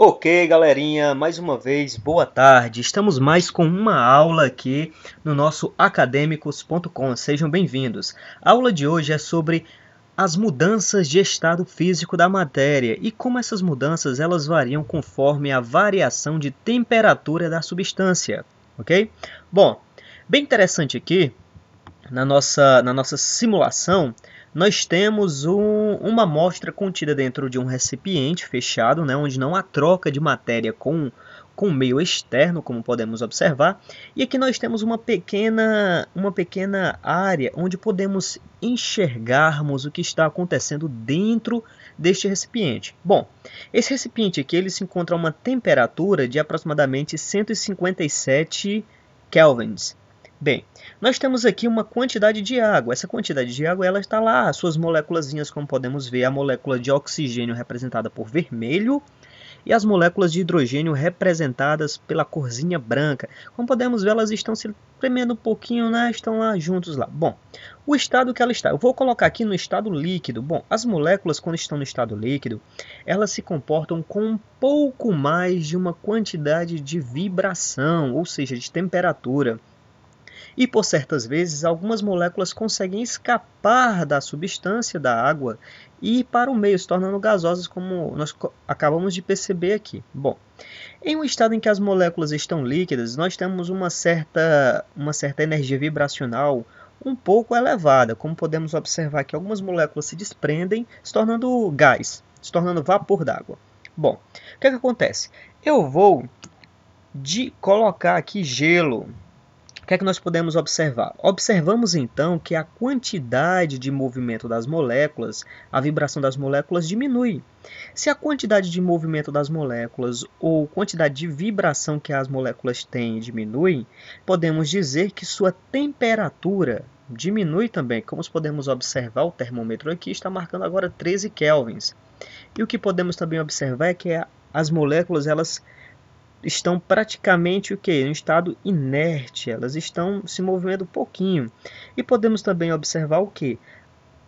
Ok, galerinha, mais uma vez, boa tarde. Estamos mais com uma aula aqui no nosso academicos.com. Sejam bem-vindos. A aula de hoje é sobre as mudanças de estado físico da matéria e como essas mudanças elas variam conforme a variação de temperatura da substância, ok? Bom, bem interessante aqui na nossa simulação, nós temos uma amostra contida dentro de um recipiente fechado, né, onde não há troca de matéria com o meio externo, como podemos observar. E aqui nós temos uma pequena área onde podemos enxergarmos o que está acontecendo dentro deste recipiente. Bom, esse recipiente aqui ele se encontra a uma temperatura de aproximadamente 157 kelvins. Bem, nós temos aqui uma quantidade de água. Essa quantidade de água ela está lá, as suas moléculazinhas, como podemos ver, a molécula de oxigênio representada por vermelho e as moléculas de hidrogênio representadas pela corzinha branca. Como podemos ver, elas estão se tremendo um pouquinho, né? Estão lá juntos lá. Bom, o estado que ela está, eu vou colocar aqui no estado líquido. Bom, as moléculas quando estão no estado líquido, elas se comportam com um pouco mais de uma quantidade de vibração, ou seja, de temperatura. E por certas vezes, algumas moléculas conseguem escapar da substância da água e ir para o meio, se tornando gasosas, como nós acabamos de perceber aqui. Bom, em um estado em que as moléculas estão líquidas, nós temos uma certa energia vibracional um pouco elevada, como podemos observar que algumas moléculas se desprendem, se tornando gás, se tornando vapor d'água. Bom, o que acontece? Eu vou colocar aqui gelo. O que é que nós podemos observar? Observamos então que a quantidade de movimento das moléculas, a vibração das moléculas diminui. Se a quantidade de movimento das moléculas ou quantidade de vibração que as moléculas têm diminui, podemos dizer que sua temperatura diminui também. Como podemos observar, o termômetro aqui está marcando agora 13 kelvins. E o que podemos também observar é que as moléculas elas estão praticamente em estado inerte, elas estão se movendo um pouquinho. E podemos também observar o que?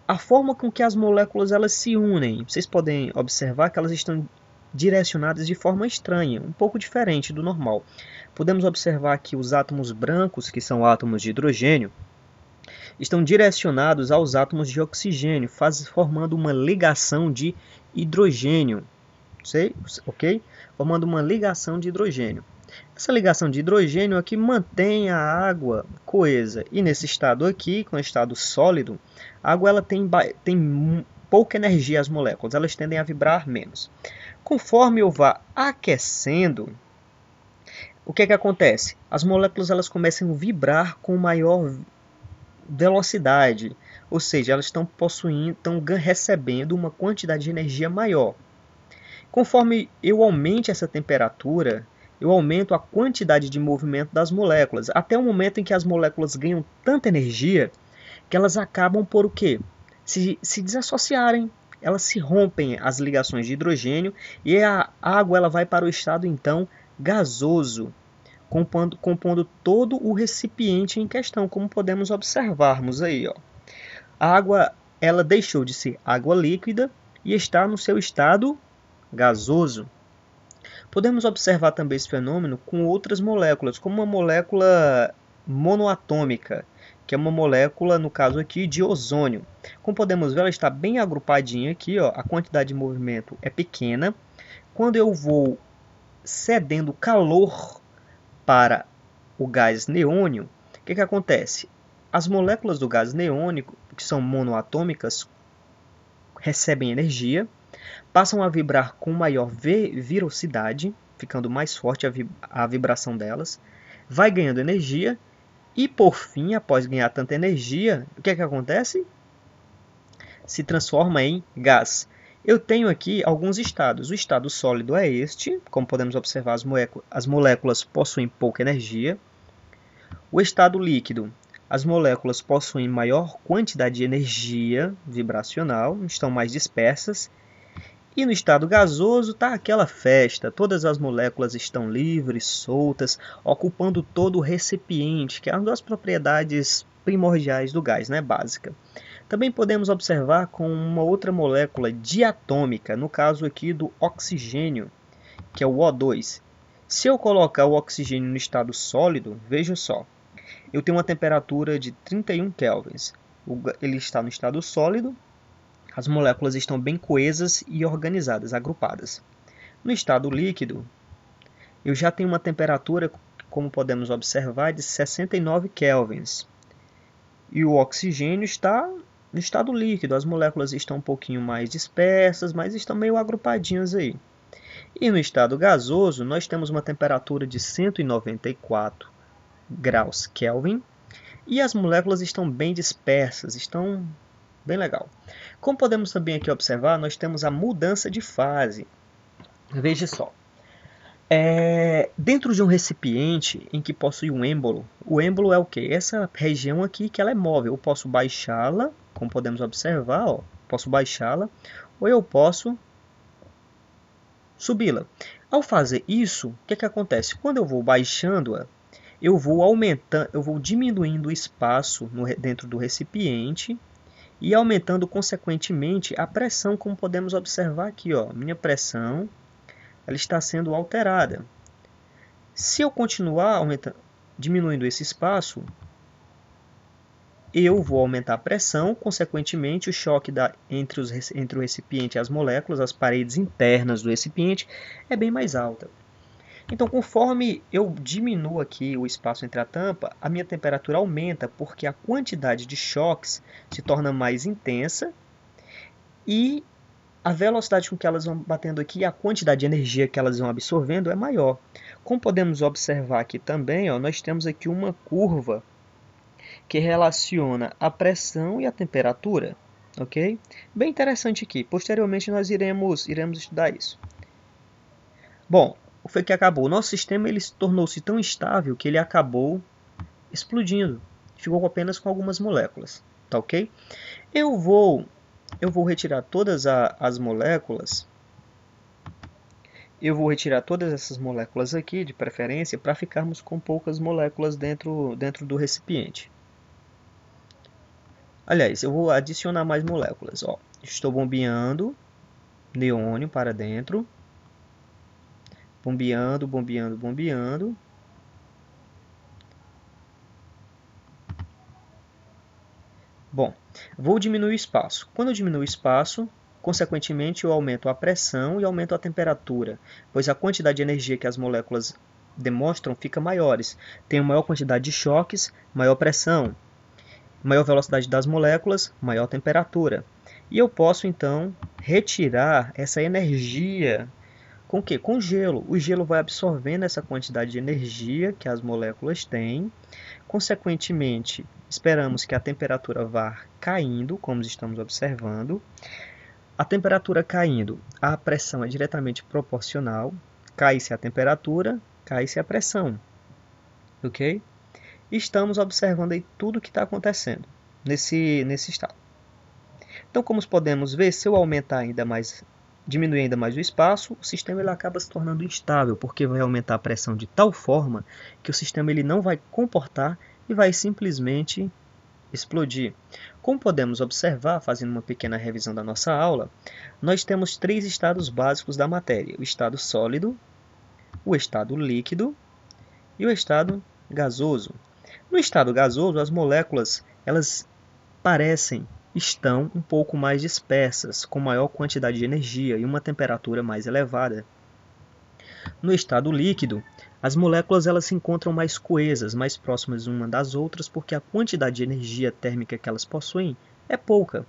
A forma com que as moléculas elas se unem. Vocês podem observar que elas estão direcionadas de forma estranha, um pouco diferente do normal. Podemos observar que os átomos brancos, que são átomos de hidrogênio, estão direcionados aos átomos de oxigênio, formando uma ligação de hidrogênio. Ok? Formando uma ligação de hidrogênio. Essa ligação de hidrogênio aqui mantém a água coesa. E nesse estado aqui, com o estado sólido, a água ela tem pouca energia, as moléculas, elas tendem a vibrar menos. Conforme eu vá aquecendo, o que acontece? As moléculas elas começam a vibrar com maior velocidade, ou seja, elas estão recebendo uma quantidade de energia maior. Conforme eu aumente essa temperatura, eu aumento a quantidade de movimento das moléculas, até o momento em que as moléculas ganham tanta energia que elas acabam por o quê? Se desassociarem, elas se rompem as ligações de hidrogênio e a água ela vai para o estado então gasoso, compondo todo o recipiente em questão, como podemos observarmos aí, ó. A água ela deixou de ser água líquida e está no seu estado gasoso. Podemos observar também esse fenômeno com outras moléculas, como uma molécula monoatômica, que é uma molécula, no caso aqui, de ozônio. Como podemos ver, ela está bem agrupadinha aqui, ó, a quantidade de movimento é pequena. Quando eu vou cedendo calor para o gás neônio, o que acontece? As moléculas do gás neônico, que são monoatômicas, recebem energia, passam a vibrar com maior velocidade, ficando mais forte a vibração delas, vai ganhando energia e, por fim, após ganhar tanta energia, o que acontece? Se transforma em gás. Eu tenho aqui alguns estados. O estado sólido é este, como podemos observar, as moléculas possuem pouca energia. O estado líquido, as moléculas possuem maior quantidade de energia vibracional, estão mais dispersas. E no estado gasoso está aquela festa, todas as moléculas estão livres, soltas, ocupando todo o recipiente, que é uma das propriedades primordiais do gás, né, básica. Também podemos observar com uma outra molécula diatômica, no caso aqui do oxigênio, que é o O2. Se eu colocar o oxigênio no estado sólido, veja só, eu tenho uma temperatura de 31 kelvins. Ele está no estado sólido, as moléculas estão bem coesas e organizadas, agrupadas. No estado líquido, eu já tenho uma temperatura, como podemos observar, de 69 kelvins. E o oxigênio está no estado líquido, as moléculas estão um pouquinho mais dispersas, mas estão meio agrupadinhas aí. E no estado gasoso, nós temos uma temperatura de 194 graus Kelvin e as moléculas estão bem dispersas, estão bem legal. Como podemos também aqui observar, nós temos a mudança de fase. Veja só. Dentro de um recipiente em que possui um êmbolo, o êmbolo é o que? Essa região aqui que ela é móvel. Eu posso baixá-la, como podemos observar, ó, posso baixá-la, ou eu posso subi-la. Ao fazer isso, o que acontece? Quando eu vou baixando-a, eu vou aumentando, eu vou diminuindo o espaço dentro do recipiente e aumentando consequentemente a pressão, como podemos observar aqui, ó, minha pressão ela está sendo alterada. Se eu continuar diminuindo esse espaço, eu vou aumentar a pressão, consequentemente o choque entre o recipiente e as moléculas, as paredes internas do recipiente, é bem mais alta. Então, conforme eu diminuo aqui o espaço entre a tampa, a minha temperatura aumenta, porque a quantidade de choques se torna mais intensa e a velocidade com que elas vão batendo aqui, a quantidade de energia que elas vão absorvendo é maior. Como podemos observar aqui também, ó, nós temos aqui uma curva que relaciona a pressão e a temperatura, ok? Bem interessante aqui. Posteriormente nós iremos estudar isso. Bom, o que foi que acabou? O nosso sistema ele tornou-se tão instável que ele acabou explodindo. Ficou apenas com algumas moléculas, tá ok? Eu vou retirar todas as moléculas. Eu vou retirar todas essas moléculas aqui, de preferência, para ficarmos com poucas moléculas dentro do recipiente. Aliás, eu vou adicionar mais moléculas. Ó, estou bombeando neônio para dentro. Bombeando, bombeando, bombeando. Bom, vou diminuir o espaço. Quando eu diminuo o espaço, consequentemente eu aumento a pressão e aumento a temperatura, pois a quantidade de energia que as moléculas demonstram fica maiores. Tenho maior quantidade de choques, maior pressão, maior velocidade das moléculas, maior temperatura. E eu posso então retirar essa energia com o quê? Com gelo. O gelo vai absorvendo essa quantidade de energia que as moléculas têm. Consequentemente, esperamos que a temperatura vá caindo, como estamos observando. A temperatura caindo, a pressão é diretamente proporcional. Cai-se a temperatura, cai-se a pressão. Ok? Estamos observando aí tudo o que está acontecendo nesse estado. Então, como podemos ver, se eu aumentar ainda mais, diminuir ainda mais o espaço, o sistema ele acaba se tornando instável, porque vai aumentar a pressão de tal forma que o sistema ele não vai comportar e vai simplesmente explodir. Como podemos observar, fazendo uma pequena revisão da nossa aula, nós temos 3 estados básicos da matéria: o estado sólido, o estado líquido e o estado gasoso. No estado gasoso, as moléculas elas estão um pouco mais dispersas, com maior quantidade de energia e uma temperatura mais elevada. No estado líquido, as moléculas elas se encontram mais coesas, mais próximas uma das outras, porque a quantidade de energia térmica que elas possuem é pouca.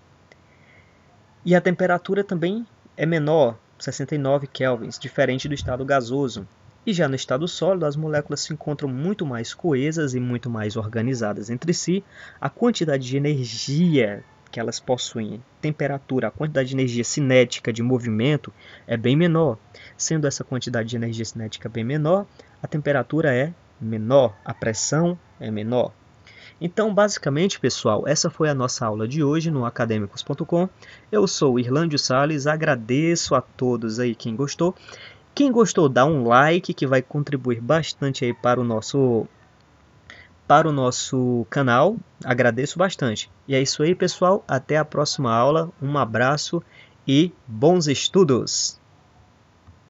E a temperatura também é menor, 69 kelvins, diferente do estado gasoso. E já no estado sólido, as moléculas se encontram muito mais coesas e muito mais organizadas entre si. A quantidade de energia que elas possuem, temperatura, a quantidade de energia cinética de movimento é bem menor. Sendo essa quantidade de energia cinética bem menor, a temperatura é menor, a pressão é menor. Então, basicamente, pessoal, essa foi a nossa aula de hoje no academicos.com. Eu sou Irlândio Salles, agradeço a todos aí quem gostou. Quem gostou, dá um like que vai contribuir bastante aí para o nosso canal. Agradeço bastante. E é isso aí, pessoal. Até a próxima aula. Um abraço e bons estudos!